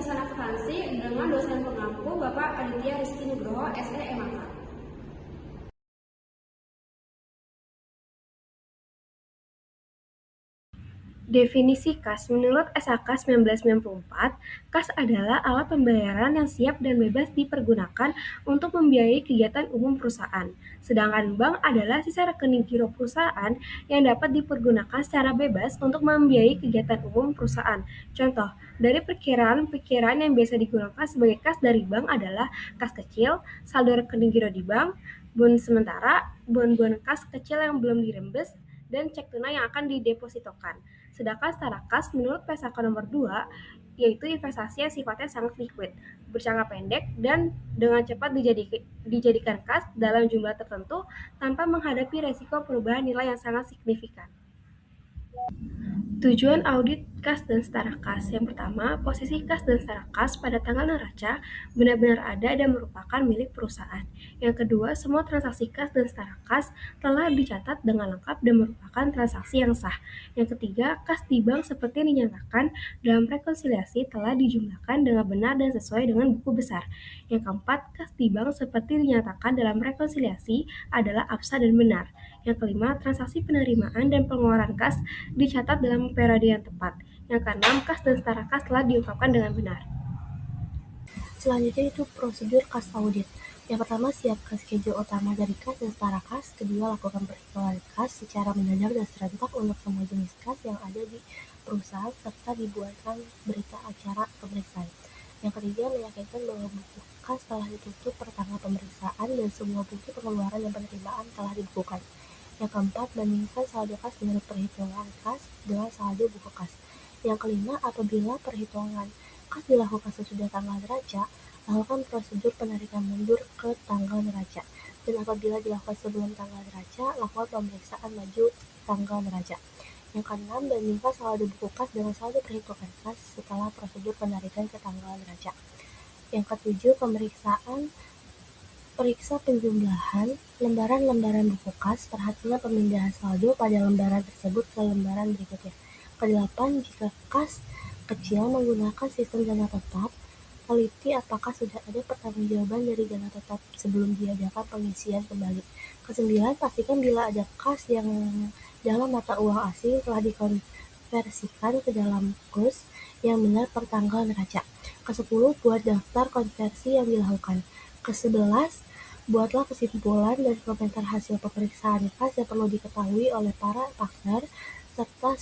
pembahasan akuntansi dengan dosen pengampu Bapak Aditya Rizky Nugroho, SE MAK. Definisi kas menurut SHK 1994, kas adalah alat pembayaran yang siap dan bebas dipergunakan untuk membiayai kegiatan umum perusahaan. Sedangkan bank adalah sisa rekening giro perusahaan yang dapat dipergunakan secara bebas untuk membiayai kegiatan umum perusahaan. Contoh, dari perkiraan yang biasa digunakan sebagai kas dari bank adalah kas kecil, saldo rekening giro di bank, bon sementara, bon kas kecil yang belum dirembes, dan cek tunai yang akan didepositokan. Sedangkan setara kas menurut PSAK nomor 2, yaitu investasi yang sifatnya sangat liquid, berjangka pendek, dan dengan cepat dijadikan kas dalam jumlah tertentu tanpa menghadapi resiko perubahan nilai yang sangat signifikan. Tujuan audit kas dan setara kas. Yang pertama, posisi kas dan setara kas pada tanggal neraca benar-benar ada dan merupakan milik perusahaan. Yang kedua, semua transaksi kas dan setara kas telah dicatat dengan lengkap dan merupakan transaksi yang sah. Yang ketiga, kas di bank seperti dinyatakan dalam rekonsiliasi telah dijumlahkan dengan benar dan sesuai dengan buku besar. Yang keempat, kas di bank seperti dinyatakan dalam rekonsiliasi adalah absah dan benar. Yang kelima, transaksi penerimaan dan pengeluaran kas dicatat dalam periode yang tepat. Yang keenam, kas dan setara kas telah diungkapkan dengan benar. Selanjutnya itu prosedur kas audit. Yang pertama, siapkan schedule utama dari kas dan setara kas. Kedua, lakukan perhitungan kas secara mendadak dan serentak untuk semua jenis kas yang ada di perusahaan serta dibuatkan berita acara pemeriksaan. Yang ketiga, meyakinkan bahwa buku kas telah ditutup per tanggal pemeriksaan dan semua bukti pengeluaran dan penerimaan telah dibukukan. Yang keempat, bandingkan saldo kas menurut perhitungan kas dengan saldo buku kas. Yang kelima, apabila perhitungan kas dilakukan sesudah tanggal neraca, lakukan prosedur penarikan mundur ke tanggal neraca. Dan apabila dilakukan sebelum tanggal neraca, lakukan pemeriksaan maju tanggal neraca. Yang keenam, bandingkan saldo buku kas dengan saldo perhitungan kas setelah prosedur penarikan ke tanggal neraca. Yang ketujuh, periksa penjumlahan lembaran-lembaran buku kas, perhatikan pemindahan saldo pada lembaran tersebut ke lembaran berikutnya. Kedelapan, jika kas kecil menggunakan sistem dana tetap, teliti apakah sudah ada pertanggungjawaban dari dana tetap sebelum diadakan pengisian kembali. Kesembilan, pastikan bila ada kas yang dalam mata uang asing telah dikonversikan ke dalam kurs yang benar per tanggal neraca. Kesepuluh, buat daftar konversi yang dilakukan. Kesebelas, buatlah kesimpulan dan komentar hasil pemeriksaan kas yang perlu diketahui oleh para partner serta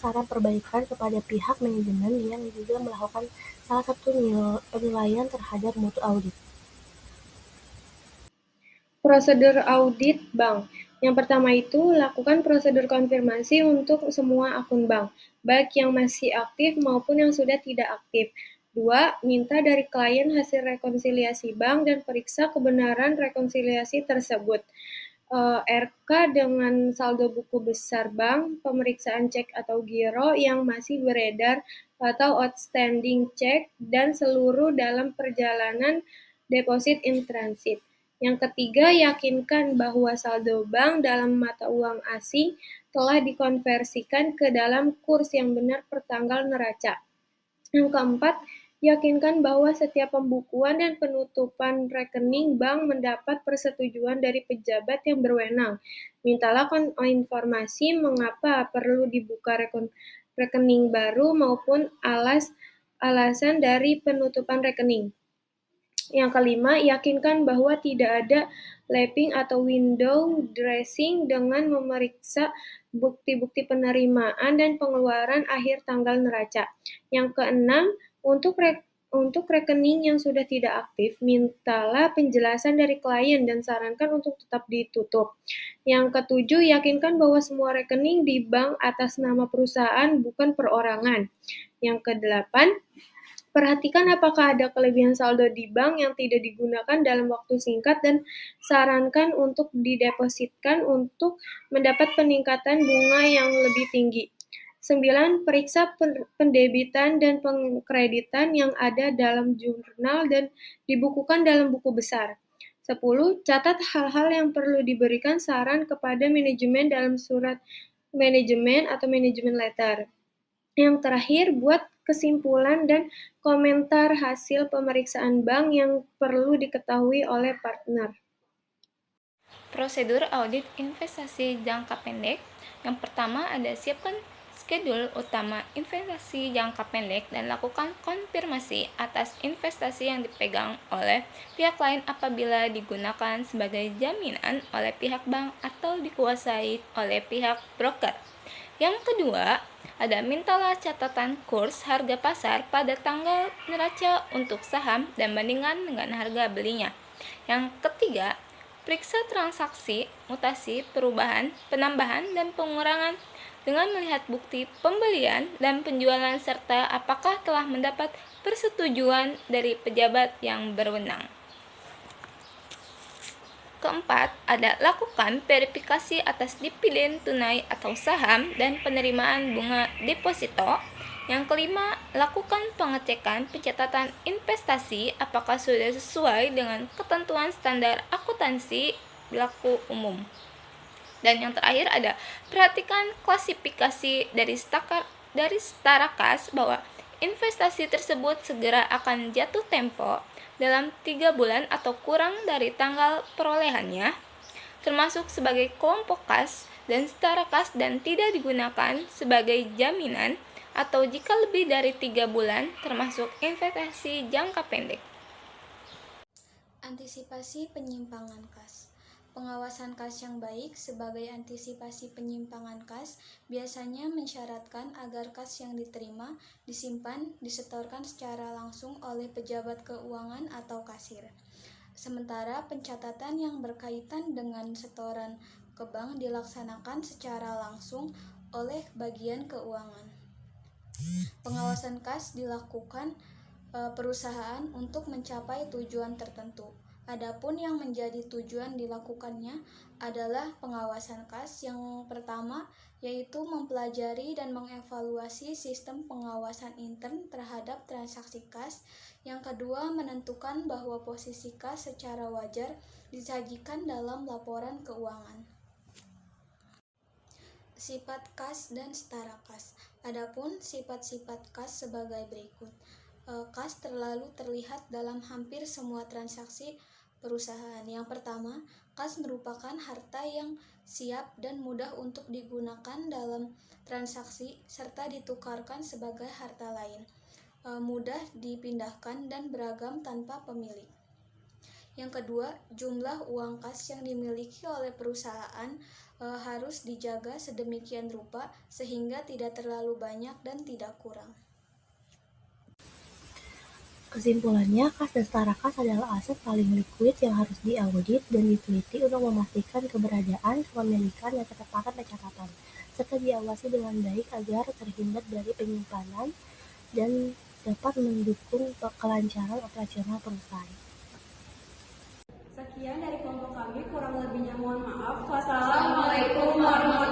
saran perbaikan kepada pihak manajemen yang juga melakukan salah satu penilaian terhadap mutu audit. Prosedur audit bank. Yang pertama itu, lakukan prosedur konfirmasi untuk semua akun bank, baik yang masih aktif maupun yang sudah tidak aktif. 2. Minta dari klien hasil rekonsiliasi bank dan periksa kebenaran rekonsiliasi tersebut. RK dengan saldo buku besar bank, pemeriksaan cek atau giro yang masih beredar atau outstanding cek, dan seluruh dalam perjalanan deposit in transit. Yang ketiga, yakinkan bahwa saldo bank dalam mata uang asing telah dikonversikan ke dalam kurs yang benar per tanggal neraca. Yang keempat, yakinkan bahwa setiap pembukuan dan penutupan rekening bank mendapat persetujuan dari pejabat yang berwenang. Mintalah informasi mengapa perlu dibuka rekening baru maupun alasan dari penutupan rekening. Yang kelima, yakinkan bahwa tidak ada lapping atau window dressing dengan memeriksa bukti-bukti penerimaan dan pengeluaran akhir tanggal neraca. Yang keenam, untuk rekening yang sudah tidak aktif, mintalah penjelasan dari klien dan sarankan untuk tetap ditutup. Yang ketujuh, yakinkan bahwa semua rekening di bank atas nama perusahaan bukan perorangan. Yang kedelapan, perhatikan apakah ada kelebihan saldo di bank yang tidak digunakan dalam waktu singkat dan sarankan untuk didepositkan untuk mendapat peningkatan bunga yang lebih tinggi. 9. Periksa pendebitan dan pengkreditan yang ada dalam jurnal dan dibukukan dalam buku besar. 10. Catat hal-hal yang perlu diberikan saran kepada manajemen dalam surat manajemen atau manajemen letter. Yang terakhir, buat kesimpulan dan komentar hasil pemeriksaan bank yang perlu diketahui oleh partner. Prosedur audit investasi jangka pendek. Yang pertama ada siapkan schedule utama investasi jangka pendek dan lakukan konfirmasi atas investasi yang dipegang oleh pihak lain apabila digunakan sebagai jaminan oleh pihak bank atau dikuasai oleh pihak broker. Yang kedua, ada mintalah catatan kurs harga pasar pada tanggal neraca untuk saham dan bandingkan dengan harga belinya. Yang ketiga, periksa transaksi, mutasi, perubahan, penambahan, dan pengurangan dengan melihat bukti pembelian dan penjualan serta apakah telah mendapat persetujuan dari pejabat yang berwenang. Keempat, ada lakukan verifikasi atas dividen tunai atau saham dan penerimaan bunga deposito. Yang kelima, lakukan pengecekan pencatatan investasi apakah sudah sesuai dengan ketentuan standar akuntansi berlaku umum. Dan yang terakhir ada perhatikan klasifikasi dari setara kas bahwa investasi tersebut segera akan jatuh tempo dalam 3 bulan atau kurang dari tanggal perolehannya, termasuk sebagai kelompok kas dan setara kas dan tidak digunakan sebagai jaminan atau jika lebih dari 3 bulan termasuk investasi jangka pendek. Antisipasi penyimpangan kas. Pengawasan kas yang baik sebagai antisipasi penyimpangan kas biasanya mensyaratkan agar kas yang diterima, disimpan, disetorkan secara langsung oleh pejabat keuangan atau kasir. Sementara pencatatan yang berkaitan dengan setoran ke bank dilaksanakan secara langsung oleh bagian keuangan. Pengawasan kas dilakukan perusahaan untuk mencapai tujuan tertentu. Adapun yang menjadi tujuan dilakukannya adalah pengawasan kas yang pertama, yaitu mempelajari dan mengevaluasi sistem pengawasan intern terhadap transaksi kas. Yang kedua, menentukan bahwa posisi kas secara wajar disajikan dalam laporan keuangan. Sifat kas dan setara kas. Adapun sifat-sifat kas sebagai berikut. Kas terlalu terlihat dalam hampir semua transaksi perusahaan. Yang pertama, kas merupakan harta yang siap dan mudah untuk digunakan dalam transaksi serta ditukarkan sebagai harta lain, mudah dipindahkan dan beragam tanpa pemilik. Yang kedua, jumlah uang kas yang dimiliki oleh perusahaan harus dijaga sedemikian rupa sehingga tidak terlalu banyak dan tidak kurang. Kesimpulannya, kas dan setara kas adalah aset paling likuid yang harus diaudit dan diteliti untuk memastikan keberadaan, kepemilikan, dan ketepatan pencatatan, serta diawasi dengan baik agar terhindar dari penyimpanan dan dapat mendukung kelancaran operasional perusahaan. Sekian dari kelompok kami, kurang lebihnya mohon maaf. Wassalamualaikum warahmatullahi wabarakatuh.